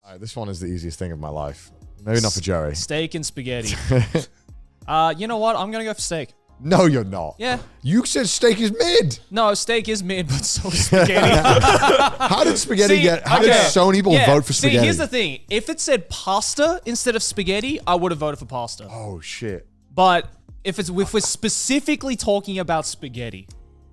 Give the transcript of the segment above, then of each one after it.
All right, this one is the easiest thing of my life. Maybe not for Joey. Steak and spaghetti. You know what? I'm going to go for steak. No, you're not. Yeah. You said steak is mid. No, steak is mid, but so is spaghetti. How did spaghetti How did so many people vote for spaghetti? See, here's the thing. If it said pasta instead of spaghetti, I would have voted for pasta. Oh, shit. But if we're specifically talking about spaghetti,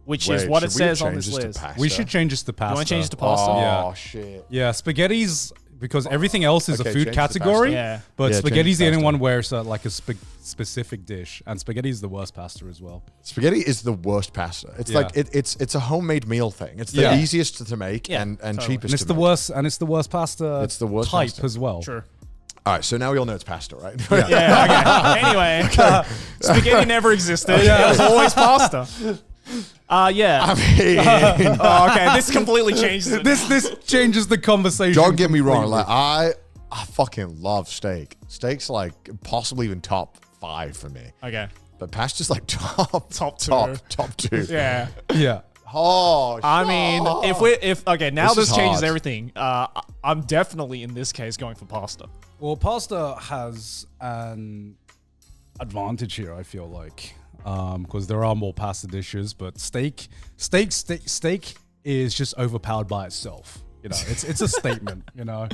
which is what it says on this list. We should change this to pasta. You want to change it to pasta? Oh, shit. Yeah, spaghetti's because everything else is a food category. Yeah. But Yeah, spaghetti's the change only to one where it's like a specific dish, and spaghetti is the worst pasta as well. Spaghetti is the worst pasta. It's Yeah. like it's a homemade meal thing. It's the easiest to make and totally. cheapest. And it's to the make. worst, and it's the worst pasta. It's the worst type pasta. as well. Sure. All right, so now we all know it's pasta, right? Yeah, okay. Anyway, spaghetti never existed. It was always pasta. Yeah. I mean, Oh, okay. This completely changes it. This changes the conversation. don't get me wrong. completely. Like I fucking love steak. Steak's like possibly even top 5 for me. Okay. But pasta's like top two. top 2. Yeah. Yeah. Oh, I mean, okay, now This is this changes hard. everything. I'm definitely in this case going for pasta. Well, pasta has an advantage here, I feel like, because there are more pasta dishes, but steak is just overpowered by itself. You know, it's a statement. You know,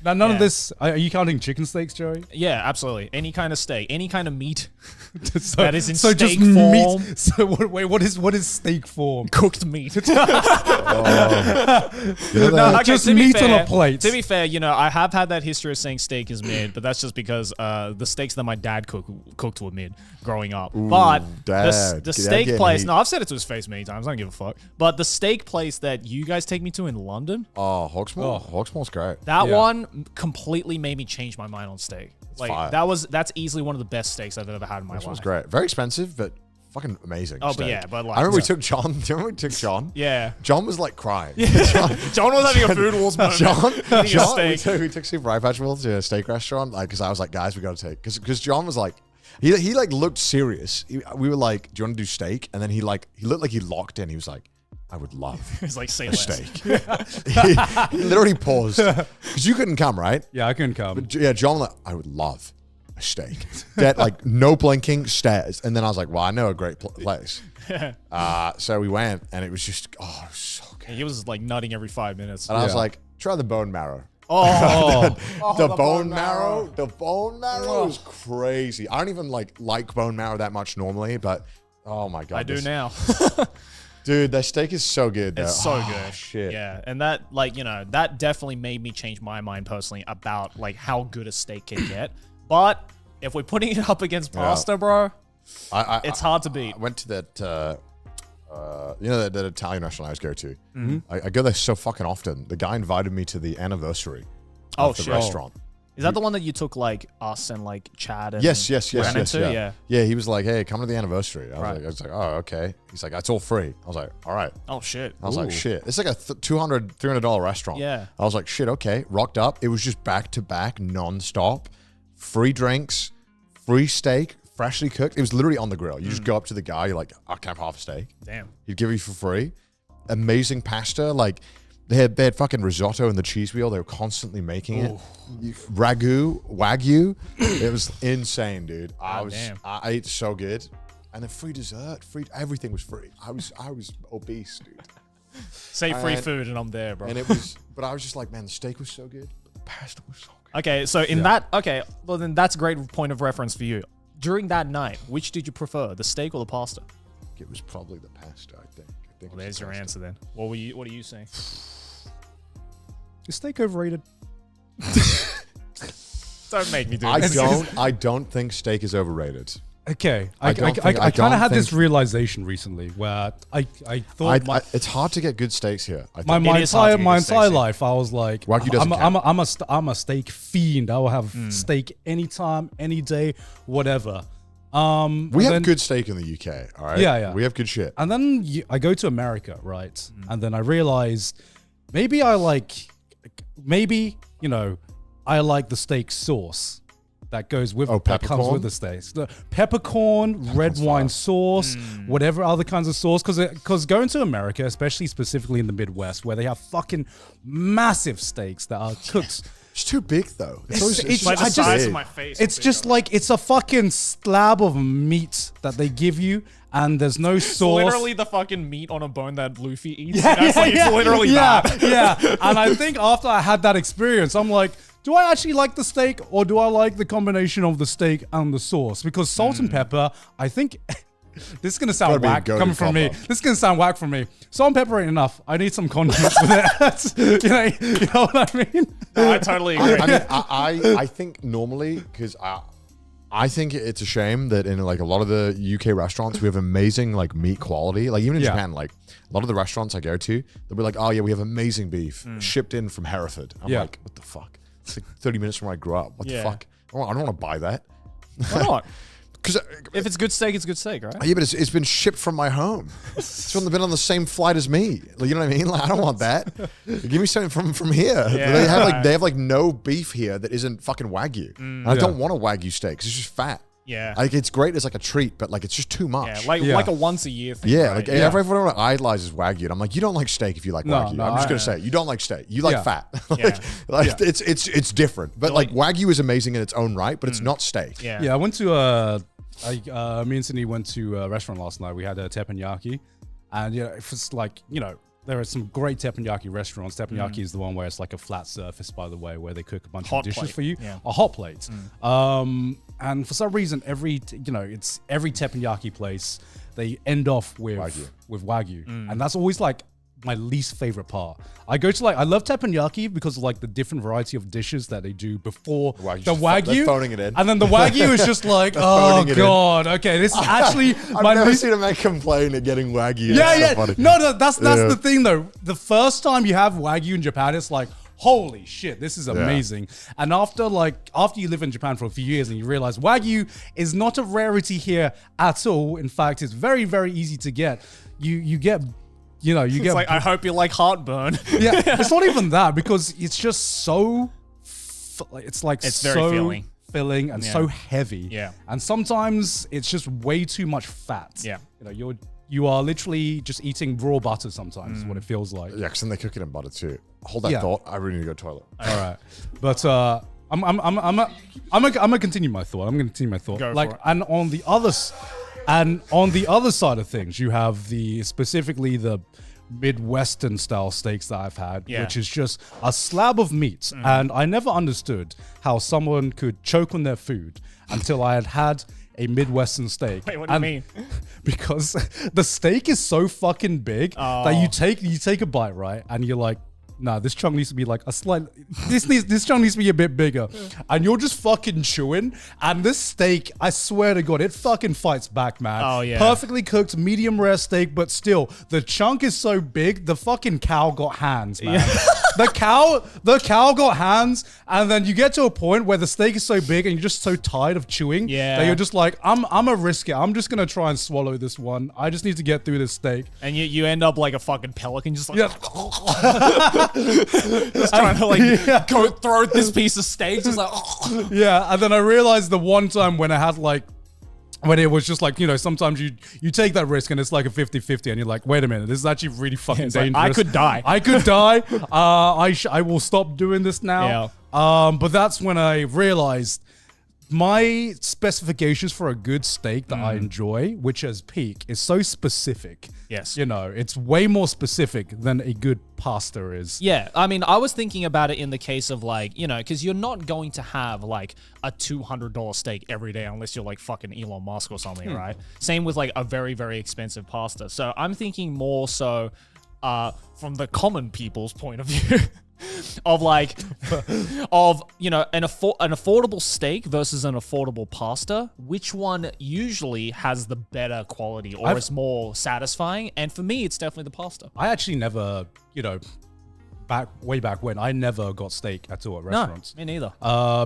now none of this. Are you counting chicken steaks, Joey? Yeah, absolutely. Any kind of steak, any kind of meat So- that is in so steak just form. meat. So what is steak form? Cooked meat. You know that- Okay, just to be meat on fair- a plate. To be fair, you know, I have had that history of saying steak is mid, but that's just because the steaks that my dad cooked were mid growing up. But Dad. the Dad steak getting place, heat. no, I've said it to his face many times. I don't give a fuck. But the steak place that you guys take me to in London, Hawksmoor. Hawksmoor's great. that Yeah. one completely made me change my mind on steak. Like fire. that's easily one of the best steaks I've ever had in my Hawksmoor's life. great. Very expensive, but fucking amazing. Oh, but steak. yeah, but like- I remember Yeah. we took John. Do you remember we took John? Yeah. John was like crying. John was having a food wars moment. John, Eating a John steak. we took Super Eye Patchwell to a steak restaurant, like, because I was like, guys, we got to take, because John was like, he like looked serious. We were like, do you want to do steak? And then he looked like he locked in. He was like, I would love It's like say a less. steak. he literally paused because you couldn't come, right? Yeah, I couldn't come. But yeah, John, like, I would love a steak. That like no blinking stares, and then I was like, well, I know a great place. So we went, and it was just it was so good. He was like nutting every 5 minutes. And I was like, try the bone marrow. Oh, The bone marrow. The bone marrow is crazy. I don't even like bone marrow that much normally, but oh my god, I do now. dude. That steak is so good. Though. It's so Oh, good. Shit. Yeah, and that like, you know, that definitely made me change my mind personally about like how good a steak can get. But if we're putting it up against pasta, bro, it's hard to beat. I went to that. You know that Italian restaurant I always go to. I go there so fucking often. The guy invited me to the anniversary of the restaurant. Is that the one that you took like us and like Chad and Yes. ran into? Yeah, he was like, "Hey, come to the anniversary." I Right. was like, "Oh, okay." He's like, "It's all free." I was like, "All right." Oh shit. I was like, "Shit." It's like a $200-$300 restaurant. Yeah. I was like, "Shit, okay." Rocked up. It was just back to back, non-stop, free drinks, free steak, freshly cooked. It was literally on the grill. You just go up to the guy, you're like, "I can have half a steak." Damn. He'd give you for free. Amazing pasta. Like they had fucking risotto in the cheese wheel. They were constantly making it. Wagyu. It was insane, dude. Damn. I ate so good. And then free dessert, everything was free. I was obese, dude. Say free And- food and I'm there, bro. And it was, but I was just like, man, the steak was so good, but the pasta was so good. Okay, so well then that's a great point of reference for you. During that night, which did you prefer, the steak or the pasta? It was probably the pasta, I think. Well, there's your answer then. What are you saying? Is steak overrated? Don't make me do this. I don't think steak is overrated. Okay, I I don't kind of think- had this realization recently where I thought It's hard to get good steaks here. I think. my It is hard to entire get my good entire steaks here. life I was like Wagyu doesn't I'm a steak fiend. I will have steak anytime, any day, whatever. We have good steak in the UK, all right? Yeah. We have good shit. And then I go to America, right? And then I realized maybe I like the steak sauce that goes with that comes peppercorn? with the steaks. The peppercorn, red wine sauce, whatever other kinds of sauce. Because going to America, especially specifically in the Midwest, where they have fucking massive steaks that are cooked It's too big though. It's like the I size just- of my face. It's just like it's a fucking slab of meat that they give you, and there's no sauce. literally the fucking meat on a bone that Luffy eats. It's literally that. Yeah. And I think after I had that experience, I'm like, do I actually like the steak, or do I like the combination of the steak and the sauce? Because salt and pepper, I think. This is gonna sound Gotta be a whack goated coming from me. combo. This is gonna sound whack from me. Salt and pepper ain't enough. I need some condiments with it. You know what I mean? No, I totally agree. I mean, I think normally, because I think it's a shame that in like a lot of the UK restaurants, we have amazing like meat quality. Like even in Japan, like a lot of the restaurants I go to, they'll be like, oh yeah, we have amazing beef shipped in from Hereford. I'm like, what the fuck? It's like 30 minutes from where I grew up. What the fuck? I don't want to buy that. Why not? Because If it's good steak, it's good steak, right? yeah, but it's been shipped from my home. It's been on the same flight as me. Like, you know what I mean? Like, I don't want that. Give me something from here. Yeah. They have like no beef here that isn't fucking Wagyu. And I don't want a Wagyu steak 'cause it's just fat. Yeah. Like it's great as like a treat, but like it's just too much. Yeah, like a once a year thing. Yeah, right? like everyone idolizes Wagyu, and I'm like, you don't like steak if you like Wagyu. no, I'm just gonna say it. You don't like steak. You like fat. It's different. But like Wagyu is amazing in its own right, but it's not steak. Yeah. Yeah, I went to me and Cindy went to a restaurant last night. We had a teppanyaki, and it was like, there are some great teppanyaki restaurants. Teppanyaki is the one where it's like a flat surface, by the way, where they cook a bunch Hot of dishes plate. for you. Yeah. A hot plate. And for some reason, every teppanyaki place, they end off with Wagyu. And that's always like my least favorite part. I love teppanyaki because of like the different variety of dishes that they do before the Wagyu. They're phoning it in. And then the Wagyu is just like, oh phoning it in. God, okay, this is actually I've never seen a man complain at getting Wagyu. yeah. So funny. No, that's the thing though. The first time you have Wagyu in Japan, it's like, holy shit, this is amazing. And after you live in Japan for a few years and you realize Wagyu is not a rarity here at all. In fact, it's very, very easy to get. You get. It's like, I hope you like heartburn. Yeah, it's not even that, because it's just so. It's very so filling. and so heavy. Yeah. And sometimes it's just way too much fat. Yeah. You are literally just eating raw butter sometimes, is what it feels like. Yeah, because then they cook it in butter too. Hold that thought. I really need to go to the toilet. All right, but I'm gonna continue my thought. Go like, for it. and on the other side of things, you have specifically the Midwestern style steaks that I've had, which is just a slab of meat. And I never understood how someone could choke on their food until I had a Midwestern steak. Wait, what do you mean? Because the steak is so fucking big that you take a bite, right, and you're like, nah, this chunk needs to be like a slight. This chunk needs to be a bit bigger, and you're just fucking chewing. And this steak, I swear to God, it fucking fights back, man. Oh, yeah. Perfectly cooked, medium rare steak, but still, the chunk is so big. The fucking cow got hands, man. Yeah. The cow got hands, and then you get to a point where the steak is so big, and you're just so tired of chewing that you're just like, I'm a risk it. I'm just gonna try and swallow this one. I just need to get through this steak. And you end up like a fucking pelican, just like Yeah. just trying to go throw this piece of steak, just like Yeah, and then I realized the one time when I had when it was just like, sometimes you take that risk and it's like a 50-50 and you're like, wait a minute, this is actually really fucking dangerous. I could die. I could die. I will stop doing this now. But that's when I realized my specifications for a good steak that I enjoy, which as peak, is so specific. Yes. It's way more specific than a good pasta is. Yeah, I mean, I was thinking about it in the case of because you're not going to have like a $200 steak every day unless you're like fucking Elon Musk or something, right? Same with like a very, very expensive pasta. So I'm thinking more so from the common people's point of view. Of an affordable steak versus an affordable pasta, which one usually has the better quality or is more satisfying? And for me, it's definitely the pasta. I actually never, way back when, I never got steak at all at restaurants. No, me neither.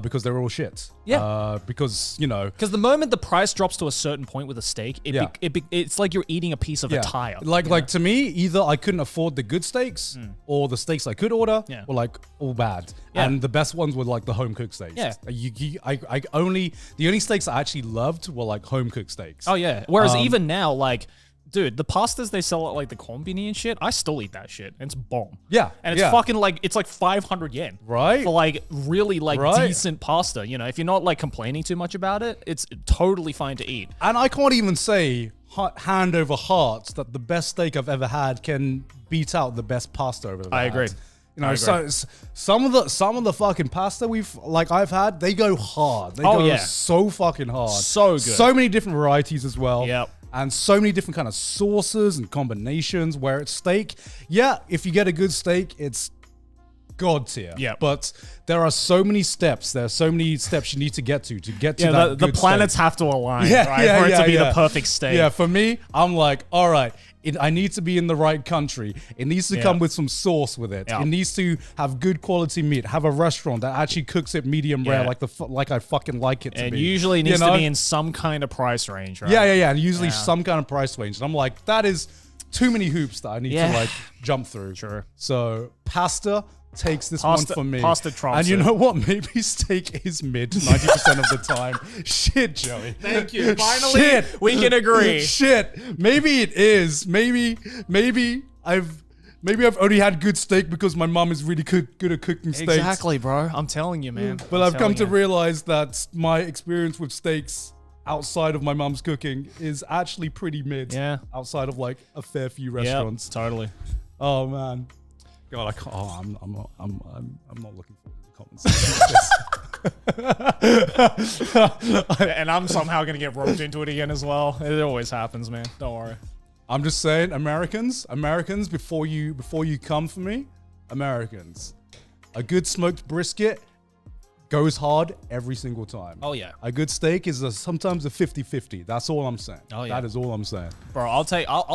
Because they were all shit. Yeah. Because the moment the price drops to a certain point with a steak, it's like you're eating a piece of a tire. Like to me, either I couldn't afford the good steaks or the steaks I could order were like all bad. Yeah. And the best ones were like the home cooked steaks. Yeah. The only steaks I actually loved were like home cooked steaks. Oh yeah. Whereas even now, like dude, the pastas they sell at like the Konbini and shit, I still eat that shit. And it's bomb. Yeah. And it's fucking like, it's like 500 yen. Right. For like really like decent pasta. You know, if you're not like complaining too much about it, it's totally fine to eat. And I can't even say hand over heart that the best steak I've ever had can beat out the best pasta I've ever had. I agree. You know, so some of the fucking pasta I've had, they go hard. They go so fucking hard. So good. So many different varieties as well. Yep. And so many different kind of sauces and combinations where it's steak. Yeah, if you get a good steak, it's God tier. Yeah. But there are so many steps. There are so many steps you need to get to that the good planets steak. have to align, right? For it to be the perfect steak. Yeah, for me, I'm like, all right, I need to be in the right country. It needs to come with some sauce with it. Yeah. It needs to have good quality meat. Have a restaurant that actually cooks it medium rare, like I fucking like it to be. And usually needs to be in some kind of price range, right? Yeah. And usually some kind of price range. And I'm like, that is too many hoops that I need to like jump through. Sure. So pasta takes this one for me. Pasta trumps and you it. know what? Maybe steak is mid 90% of the time. Shit, Joey. Thank you. Finally, we can agree. Shit. Maybe it is. Maybe I've only had good steak because my mom is really good at cooking steaks. Exactly, bro. I'm telling you, man. But I've come to realize that my experience with steaks outside of my mom's cooking is actually pretty mid. Yeah. Outside of like a fair few restaurants. Yep, totally. Oh man. God, I can't. Oh, I'm not looking forward to the comments. And I'm somehow gonna get roped into it again as well. It always happens, man. Don't worry. I'm just saying, Americans, before you come for me, Americans, a good smoked brisket goes hard every single time. Oh yeah. A good steak is sometimes a 50-50. That's all I'm saying. Oh yeah. That is all I'm saying. Bro, I'll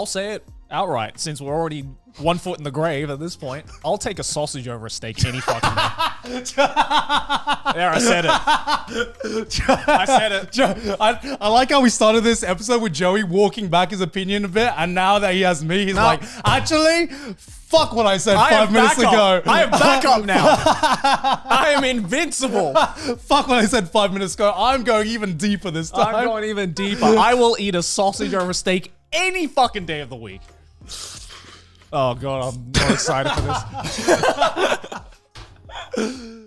say it outright, since we're already 1 foot in the grave at this point. I'll take a sausage over a steak any fucking day. There, I said it. I said it. I like how we started this episode with Joey walking back his opinion a bit, and now that he has me, he's like, actually, fuck what I said 5 minutes ago. I am back up now. I am invincible. Fuck what I said 5 minutes ago. I'm going even deeper this time. I'm going even deeper. I will eat a sausage over a steak any fucking day of the week. Oh god, I'm more excited for this.